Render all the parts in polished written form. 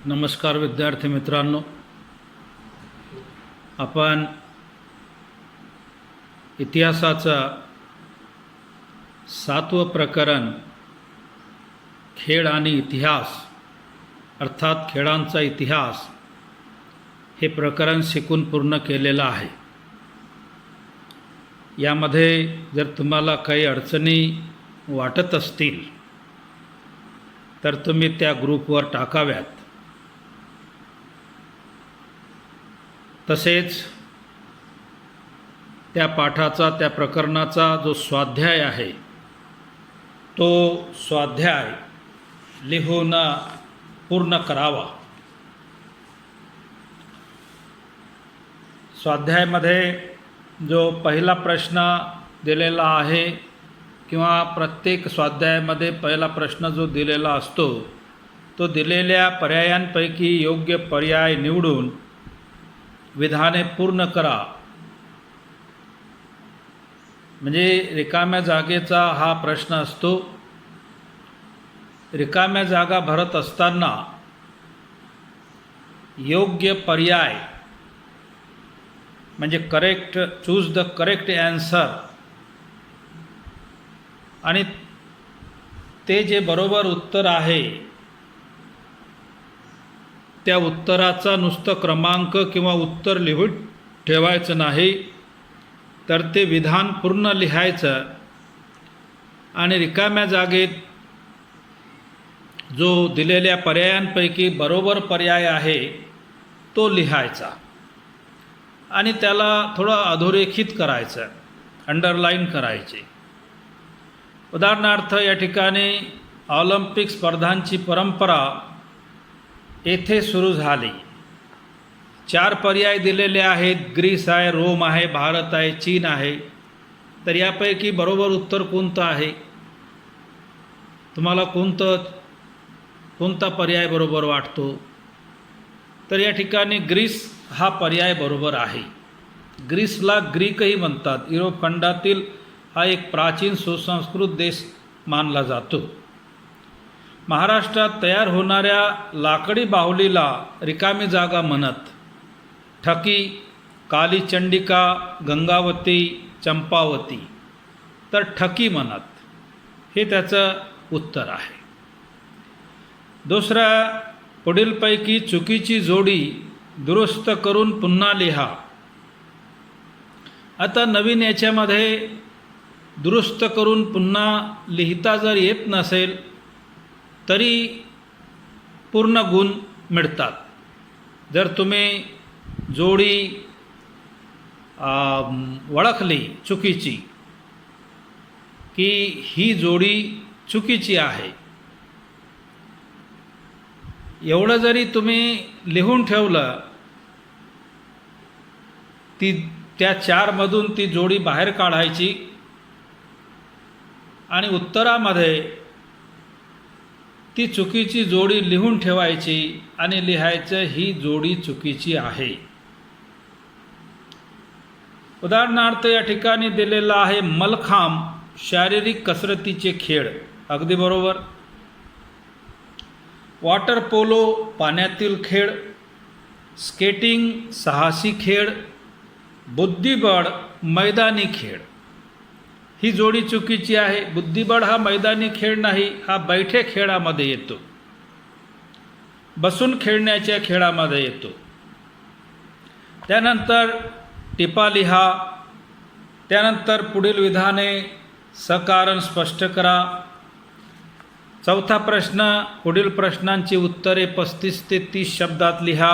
नमस्कार विद्यार्थी मित्रांनो, आपण इतिहासाचा 7वं प्रकरण खेळ आणि इतिहास अर्थात खेळांचा इतिहास हे प्रकरण शिकून पूर्ण केलेलं आहे। यामध्ये जर तुम्हाला काही अडचणी वाटत असतील तर तुम्ही त्या ग्रुपवर टाकाव्यात। तसेच त्या पाठाचा त्या प्रकरणाचा जो स्वाध्याय आहे तो स्वाध्याय लिहून पूर्ण करावा। स्वाध्यायामध्ये जो पहिला प्रश्न दिलेला आहे किंवा प्रत्येक स्वाध्यायामध्ये पहिला प्रश्न जो दिलेला असतो तो दिलेल्या पर्यायांपैकी योग्य पर्याय निवडून विधाने पूर्ण करा। म्हणजे रिकाम्या जागेचा हा प्रश्न असतो। रिकाम्या जागा भरत असताना योग्य पर्याय म्हणजे correct choose the correct answer आणि ते जे बरोबर उत्तर आहे त्या उत्तराचा नुसतं क्रमांक किंवा उत्तर लिहून ठेवायचं नाही, तर ते विधान पूर्ण लिहायचं आणि रिकाम्या जागेत जो दिलेल्या पर्यायांपैकी बरोबर पर्याय आहे तो लिहायचा आणि त्याला थोडं अधोरेखित करायचं, अंडरलाईन करायचे। उदाहरणार्थ या ठिकाणी ऑलिम्पिक स्पर्धांची परंपरा येथे सुरू झाली। 4 पर्याय दिलेले आहेत। ग्रीस आहे, रोम आहे, भारत आहे, चीन आहे। तर यापैकी बरोबर उत्तर कोणतं आहे? तुम्हाला कोणता पर्याय बरोबर वाटतो? तर या ठिकाणी ग्रीस हा पर्याय बरोबर आहे। ग्रीसला ग्रीकही म्हणतात। युरोप खंडातील हा एक प्राचीन सुसंस्कृत देश मानला जातो। महाराष्ट्रात तयार होणाऱ्या लाकडी बाहुलीला रिकामी जागा म्हणत। ठकी, कालीचंडिका, गंगावती, चंपावती, तर ठकी म्हणत। हे त्याचं उत्तर आहे। दुसरा, पुढीलपैकी चुकीची जोडी दुरुस्त करून पुन्हा लिहा। आता नवीन याच्यामध्ये दुरुस्त करून पुन्हा लिहिता जर येत नसेल तरी पूर्ण गुण मिळतात। जर तुम्ही जोडी ओळखली चुकीची की ही जोडी चुकीची आहे, एवढं जरी तुम्ही लिहून ठेवलं त्या 4 मधून ती जोडी बाहेर काढायची आणि उत्तरामध्ये ती चुकीची जोडी लिहून ठेवायची आणि लिहायचं ही जोडी चुकीची आहे। उदाहरणार्थ या ठिकाणी दिलेला आहे मलखांब शारीरिक कसरतीचे खेळ, अगदी बरोबर। वॉटर पोलो पाण्यातील खेळ, स्केटिंग साहसी खेळ, बुद्धिबळ मैदानी खेळ, ही जोडी चुकीची आहे। बुद्धिबळ हा मैदानी खेळ नाही, हा बैठे खेळामध्ये येतो, बसून खेळण्याच्या खेळामध्ये येतो। त्यानंतर टिपा लिहा। त्यानंतर पुढील विधाने सकारण स्पष्ट करा। चौथा प्रश्न, पुढील प्रश्नांची उत्तरे 35 ते 30 शब्दात लिहा।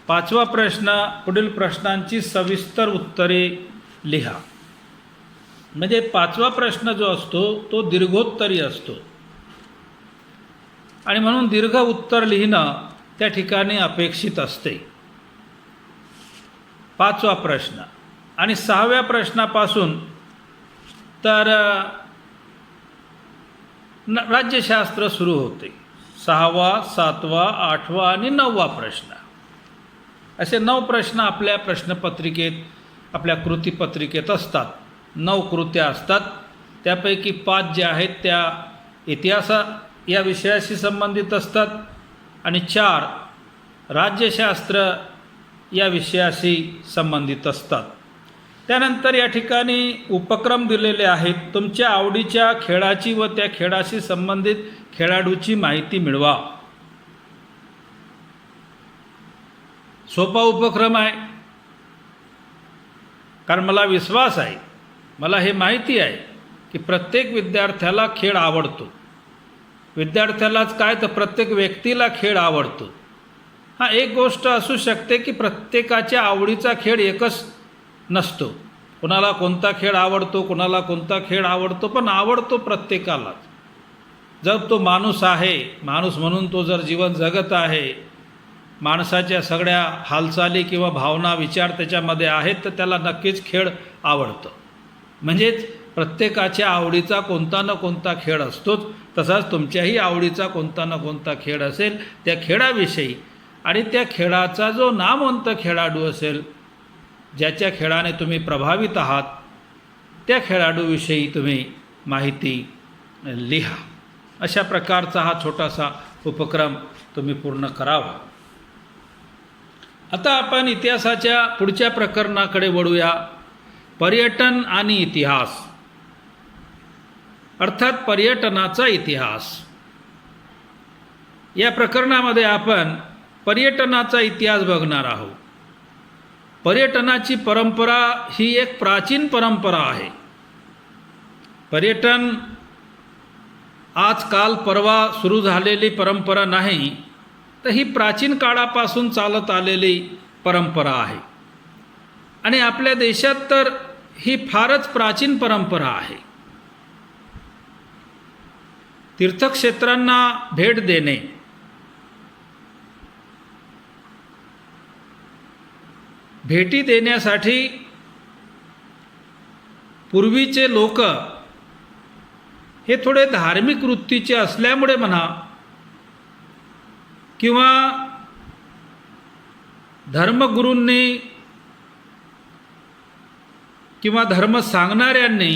5वा प्रश्न, पुढील प्रश्नांची सविस्तर उत्तरे लिहा। म्हणजे 5वा प्रश्न जो असतो तो दीर्घोत्तरी असतो आणि म्हणून दीर्घ उत्तर लिहिणं त्या ठिकाणी अपेक्षित असते। 5वा प्रश्न आणि 6व्या प्रश्नापासून तर राज्यशास्त्र सुरू होते। 6वा, 7वा, 8वा आणि 9वा प्रश्न, असे 9 प्रश्न आपल्या प्रश्नपत्रिकेत आपल्या कृतीपत्रिकेत असतात। 9 कृत्या असतात। त्यापैकी 5 ज्या आहेत त्या इतिहास या विषयाशी संबंधित असतात आणि 4 राज्यशास्त्र या विषयाशी संबंधित असतात. त्यानंतर या ठिकाणी उपक्रम दिलेले आहेत. तुमच्या आवडीच्या खेळाची व त्या खेळाशी संबंधित खेळाडूची माहिती मिळवा. सोपा उपक्रम आहे, कारण मला विश्वास आहे, मला हे माहिती आहे की प्रत्येक विद्यार्थ्याला खेळ आवडतो. विद्यार्थ्यालाच काय तर प्रत्येक व्यक्तीला खेळ आवडतो. हां, एक गोष्ट असू शकते की प्रत्येकाच्या आवडीचा खेळ एकच नसतो. कोणाला कोणता खेळ आवडतो, कोणाला कोणता खेळ आवडतो, पण आवडतो प्रत्येकालाच. जर तो माणूस आहे, माणूस म्हणून तो जर जीवन जगत आहे, माणसाच्या सगळ्या हालचाली किंवा भावना विचार त्याच्यामध्ये आहेत, तर त्याला नक्कीच खेळ आवडतं. म्हणजेच प्रत्येकाच्या आवडीचा कोणता ना कोणता खेळ असतोच. तसाच तुमच्याही आवडीचा कोणता ना कोणता खेळ असेल. त्या खेळाविषयी आणि त्या खेळाचा जो नामवंत खेळाडू असेल, ज्याच्या खेळाने तुम्ही प्रभावित आहात, त्या खेळाडूविषयी तुम्ही माहिती लिहा. अशा प्रकारचा हा छोटासा उपक्रम तुम्ही पूर्ण करावा. आता आपण इतिहासाच्या पुढच्या प्रकरणाकडे वळूया. पर्यटन आणि इतिहास, अर्थात पर्यटनाचा इतिहास. या प्रकरणामध्ये आपण पर्यटनाचा इतिहास बघणार आहोत. पर्यटनाची परंपरा ही एक प्राचीन परंपरा आहे. पर्यटन आज काल परवा सुरू झालेली परंपरा नाही, तर ही प्राचीन काळापासून चालत आलेली परंपरा आहे. आणि आपल्या देशात तर ही फारच प्राचीन परंपरा आहे. तीर्थक्षेत्रांना भेट देणे, भेटी देण्यासाठी पूर्वीचे लोक हे थोडे धार्मिक वृत्तीचे असल्यामुळे म्हणा, किंवा धर्मगुरूंनी किंवा धर्म सांगणाऱ्यांनी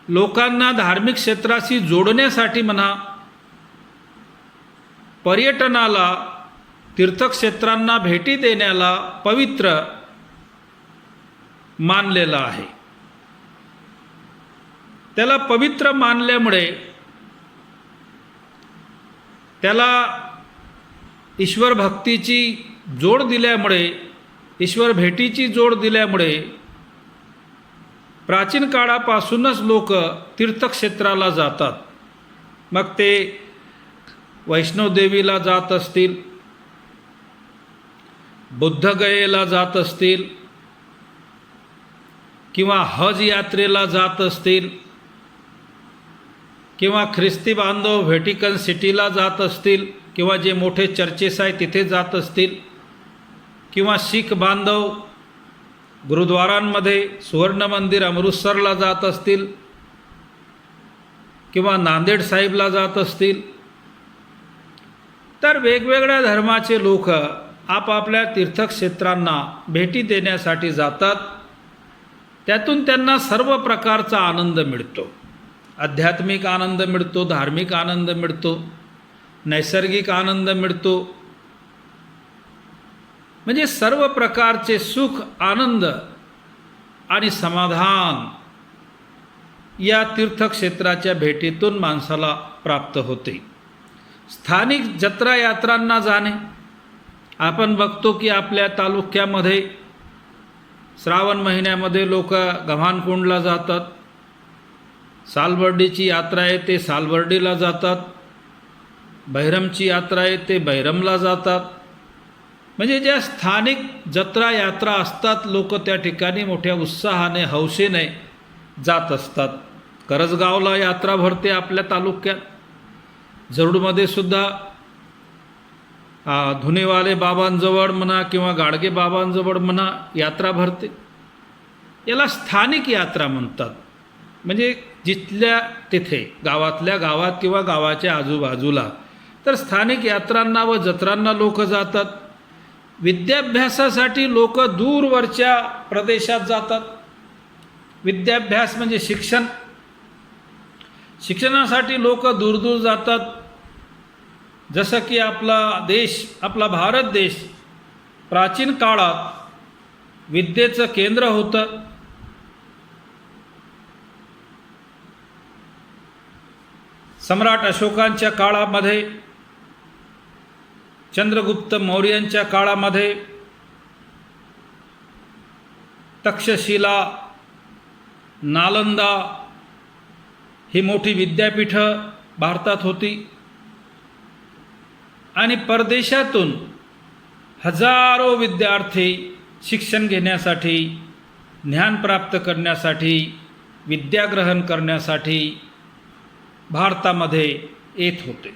लोकांना धार्मिक क्षेत्राशी जोडण्यासाठी म्हणा, पर्यटनाला, तीर्थक्षेत्रांना भेटी देण्याला पवित्र मानलेलं आहे. त्याला पवित्र मानल्यामुळे, त्याला ईश्वर भक्तीची जोड दिल्यामुळे, ईश्वर भेटीची जोड दिल्यामुळे प्राचीन काळापासूनच लोक तीर्थक्षेत्राला जातात. मग ते वैष्णोदेवीला जात असतील, बुद्धगयेला जात असतील, किंवा हज यात्रेला जात असतील, किंवा ख्रिस्ती बांधव व्हॅटिकन सिटीला जात असतील, किंवा जे मोठे चर्चेस आहेत तिथे जात असतील, किंवा शीख बांधव गुरुद्वारांमध्ये सुवर्ण मंदिर अमृतसरला जात असतील, किंवा नांदेड साहिबला जात असतील. तर वेगवेगळ्या धर्माचे लोक आपापल्या तीर्थक्षेत्रांना भेटी देण्यासाठी जातात. त्यातून त्यांना सर्व प्रकारचा आनंद मिळतो. आध्यात्मिक आनंद मिळतो, धार्मिक आनंद मिळतो, नैसर्गिक आनंद मिळतो. म्हणजे सर्व प्रकारचे सुख, आनंद आणि समाधान या तीर्थक्षेत्राच्या भेटीतून माणसाला प्राप्त होते. स्थानिक जत्रा यात्रांना जाणे, आपण बघतो की आपल्या तालुक्यामध्ये श्रावण महिन्यामध्ये लोक गव्हाणकुंडला जातात. सालबर्डीची यात्रा आहे ते सालबर्डीला जातात. बहिरमची यात्रा आहे ते बहिरमला जातात. म्हणजे ज्या स्थानिक जत्रा यात्रा असतात, लोक त्या ठिकाणी मोठ्या उत्साहाने, हौसेने जात असतात. करजगावला यात्रा भरते आपल्या तालुक्यात. जरूडमध्ये सुद्धा धुनेवाले बाबांजवळ म्हणा किंवा गाडगे बाबांजवळ म्हणा यात्रा भरते. याला स्थानिक यात्रा म्हणतात. म्हणजे जिथल्या तिथे, गावातल्या गावात किंवा गावाच्या आजूबाजूला. तर स्थानिक यात्रांना व जत्रांना लोक जातात. विद्याभ्यासासाठी लोक दूरवरच्या प्रदेशात जातात. विद्याभ्यास म्हणजे शिक्षण. शिक्षणासाठी लोक दूरदूर जातात. जसं की आपला देश, आपला भारत देश प्राचीन काळात विद्येचं केंद्र होतं. सम्राट अशोकांच्या काळामध्ये, चंद्रगुप्त मौर्यांच्या काळामध्ये तक्षशिला, नालंदा ही मोठी विद्यापीठं भारतात होती आणि परदेशातून हजारो विद्यार्थी शिक्षण घेण्यासाठी, ज्ञान प्राप्त करण्यासाठी, विद्याग्रहण करण्यासाठी भारतामध्ये येत होते.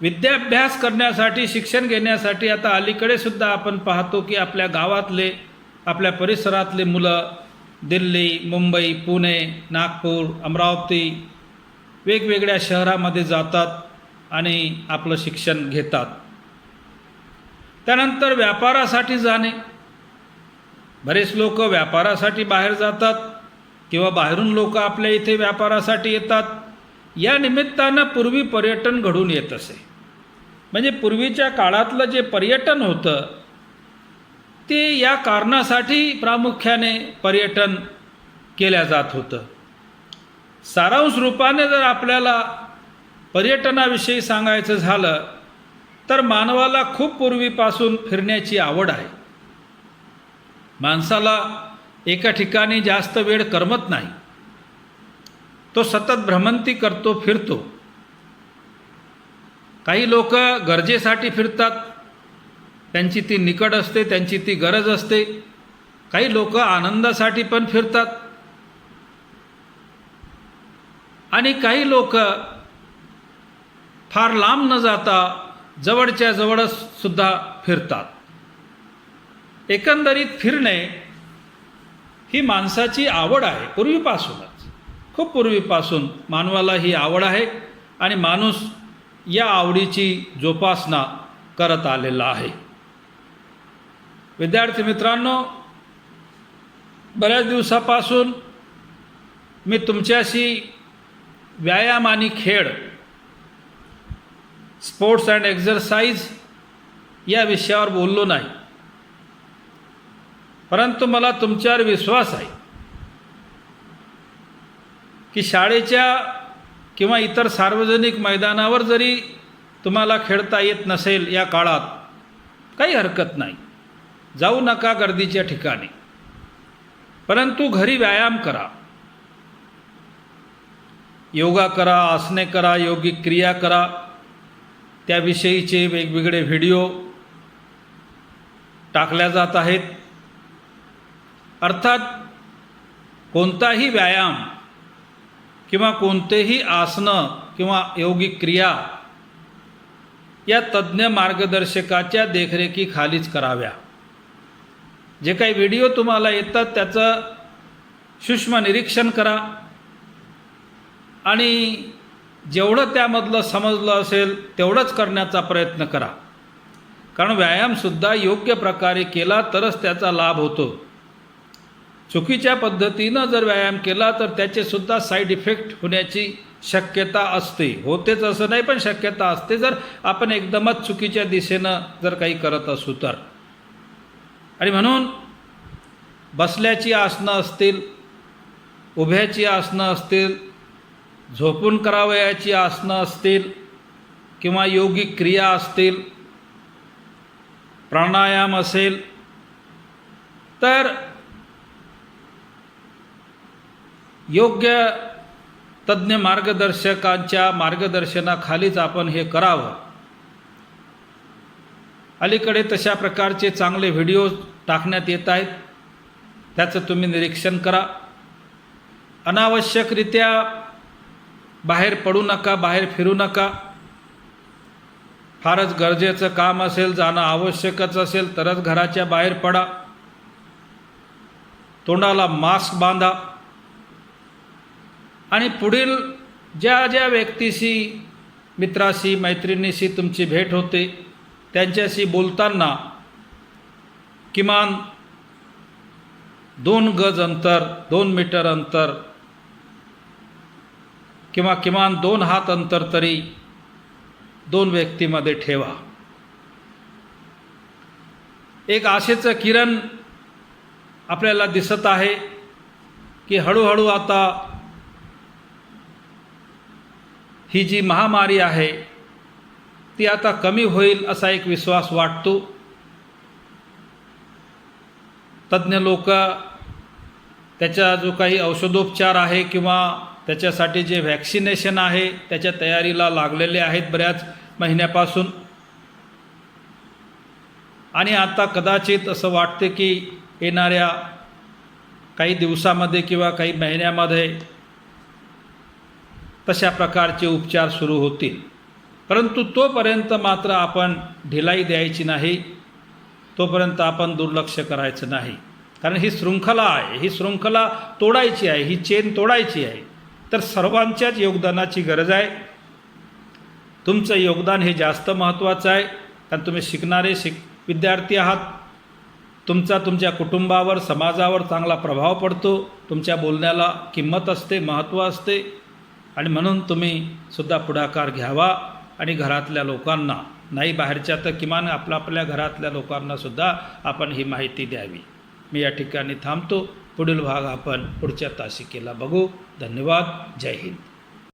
विद्याभ्यास करण्यासाठी, शिक्षण घेण्यासाठी आता अलीकडे सुद्धा आपण पाहतो की आपल्या गावातले, आपल्या परिसरातले मुलं दिल्ली, मुंबई, पुणे, नागपूर, अमरावती वेगवेगळ्या शहरामध्ये जातात आणि आपलं शिक्षण घेतात. त्यानंतर व्यापारासाठी जाणे, बरेच लोक व्यापारासाठी बाहेर जातात किंवा बाहेरून लोक आपल्या इथे व्यापारासाठी येतात. या निमित्तानं पूर्वी पर्यटन घडून येत असे. म्हणजे पूर्वीच्या काळातलं जे पर्यटन होतं ते या कारणासाठी प्रामुख्याने पर्यटन केल्या जात होतं. सारांश रूपाने जर आपल्याला पर्यटनाविषयी सांगायचं झालं तर मानवाला खूप पूर्वीपासून फिरण्याची आवड आहे. माणसाला एका ठिकाणी जास्त वेळ करमत नाही. तो सतत भ्रमंती करतो, फिरतो. काही लोक गरजेसाठी फिरतात, त्यांची ती निकड असते, त्यांची ती गरज असते. काही लोक आनंदासाठी पण फिरतात आणि काही लोक फार लांब न जाता जवळच्या जवळच सुद्धा फिरतात. एकंदरीत फिरणे ही माणसाची आवड आहे पूर्वीपासूनच. खूप पूर्वीपासून मानवाला ही आवड आहे आणि माणूस या आवडीची जोपासना करत आलेला आहे. विद्यार्थी मित्रांनो, बऱ्याच दिवसापासून मी तुमच्याशी व्यायाम आणि खेळ, स्पोर्ट्स अँड एक्झरसाइज या विषयावर बोललो नाही. परंतु मला तुमच्यावर विश्वास आहे की शाळेच्या किंवा इतर सार्वजनिक मैदानावर जरी तुम्हाला खेळता येत नसेल या काळात, काही हरकत नाही. जाऊ नका गर्दीच्या ठिकाणी, परंतु घरी व्यायाम करा, योगा करा, आसने करा, योगिक क्रिया करा. त्याविषयीचे वेगवेगळे व्हिडिओ टाकल्या जात आहेत. अर्थात कोणताही व्यायाम किंवा कोणतेही आसनं किंवा योगिक क्रिया या तज्ज्ञ मार्गदर्शकाच्या देखरेखीखालीच कराव्या. जे काही व्हिडिओ तुम्हाला येतात त्याचं सूक्ष्म निरीक्षण करा आणि जेवढं त्यामधलं समजलं असेल तेवढंच करण्याचा प्रयत्न करा. कारण व्यायामसुद्धा योग्य प्रकारे केला तरच त्याचा लाभ होतो. चुकीच्या पद्धतीनं जर व्यायाम केला तर त्याचेसुद्धा साईड इफेक्ट होण्याची शक्यता असते. होतेच असं नाही, पण शक्यता असते जर आपण एकदमच चुकीच्या दिशेनं जर काही करत असू तर. आणि म्हणून बसल्याची आसनं असतील, उभ्याची आसनं असतील, झोपून करावयाची आसनं असतील किंवा योगिक क्रिया असतील, प्राणायाम असेल, तर योग्य तज्ज्ञ मार्गदर्शकांच्या मार्गदर्शनाखालीच आपण हे करावं. अलीकडे तशा प्रकारचे चांगले व्हिडिओ टाकण्यात येत आहेत, त्याचं तुम्ही निरीक्षण करा. अनावश्यकरित्या बाहेर पडू नका, बाहेर फिरू नका. फारच गरजेचं काम असेल, जाणं आवश्यकच असेल तरच घराच्या बाहेर पडा. तोंडाला मास्क बांधा आणि पुढील ज्या ज्या व्यक्तीशी, मित्राशी, मैत्रिणीशी तुमची भेट होते त्यांच्याशी बोलताना किमान 2 गज अंतर, 2 मीटर अंतर किंवा किमान 2 हात अंतर तरी 2 व्यक्तीमध्ये ठेवा. एक आशेचं किरण आपल्याला दिसत आहे की हळूहळू आता ही जी महामारी आहे ती आता कमी होईल असा एक विश्वास वाटतो. तज्ज्ञ लोक त्याचा जो काही औषधोपचार आहे किंवा त्याच्यासाठी जे व्हॅक्सिनेशन आहे त्याच्या तयारीला लागलेले आहेत बऱ्याच महिन्यापासून. आणि आता कदाचित असं वाटते की येणाऱ्या काही दिवसामध्ये किंवा काही महिन्यामध्ये तशा प्रकारचे उपचार सुरू होतील. परंतु तोपर्यंत मात्र आपण ढिलाई द्यायची नाही, तोपर्यंत आपण दुर्लक्ष करायचं नाही. कारण ही शृंखला आहे, ही शृंखला तोडायची आहे, ही चेन तोडायची आहे. तर सर्वांच्याच योगदानाची गरज आहे. तुमचं योगदान हे जास्त महत्त्वाचं आहे, कारण तुम्ही शिकणारे विद्यार्थी आहात. तुमचा तुमच्या कुटुंबावर, समाजावर चांगला प्रभाव पडतो. तुमच्या बोलण्याला किंमत असते, महत्त्व असते. आणि म्हणून तुम्ही सुद्धा पुढाकार घ्यावा आणि घरातल्या लोकांना, नाही बाहेरच्या तर किमान आपल्या घरातल्या लोकांना सुद्धा आपण ही माहिती द्यावी. मी या ठिकाणी थांबतो. पुढील भाग आपण पुढच्या तासिकेला बघू. धन्यवाद. जय हिंद.